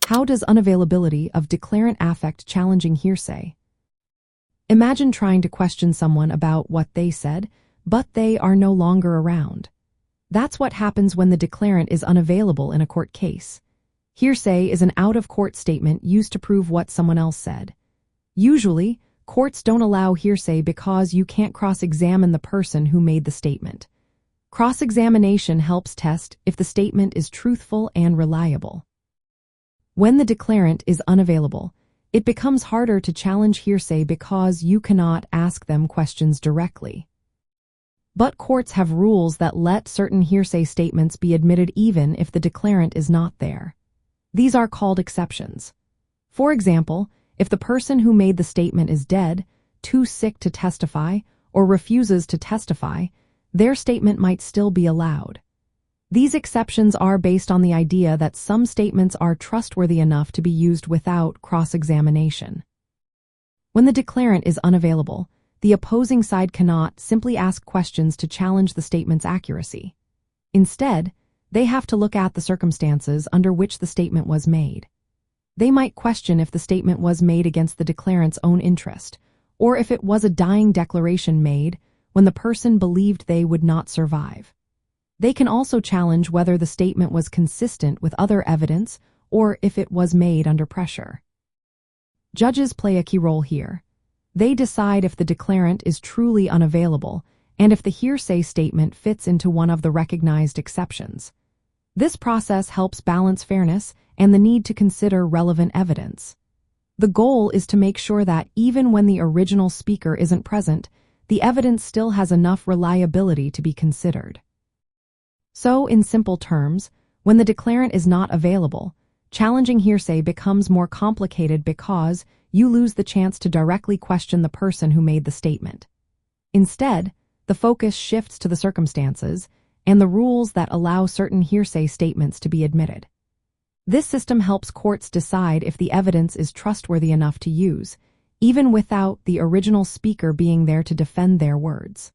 How does unavailability of declarant affect challenging hearsay? Imagine trying to question someone about what they said, but they are no longer around. That's what happens when the declarant is unavailable in a court case. Hearsay is an out-of-court statement used to prove what someone else said. Usually, courts don't allow hearsay because you can't cross-examine the person who made the statement. Cross-examination helps test if the statement is truthful and reliable. When the declarant is unavailable, it becomes harder to challenge hearsay because you cannot ask them questions directly. But courts have rules that let certain hearsay statements be admitted even if the declarant is not there. These are called exceptions. For example, if the person who made the statement is dead, too sick to testify, or refuses to testify, their statement might still be allowed. These exceptions are based on the idea that some statements are trustworthy enough to be used without cross-examination. When the declarant is unavailable, the opposing side cannot simply ask questions to challenge the statement's accuracy. Instead, they have to look at the circumstances under which the statement was made. They might question if the statement was made against the declarant's own interest, or if it was a dying declaration made when the person believed they would not survive. They can also challenge whether the statement was consistent with other evidence or if it was made under pressure. Judges play a key role here. They decide if the declarant is truly unavailable and if the hearsay statement fits into one of the recognized exceptions. This process helps balance fairness and the need to consider relevant evidence. The goal is to make sure that even when the original speaker isn't present, the evidence still has enough reliability to be considered. So, in simple terms, when the declarant is not available, challenging hearsay becomes more complicated because you lose the chance to directly question the person who made the statement. Instead, the focus shifts to the circumstances and the rules that allow certain hearsay statements to be admitted. This system helps courts decide if the evidence is trustworthy enough to use, even without the original speaker being there to defend their words.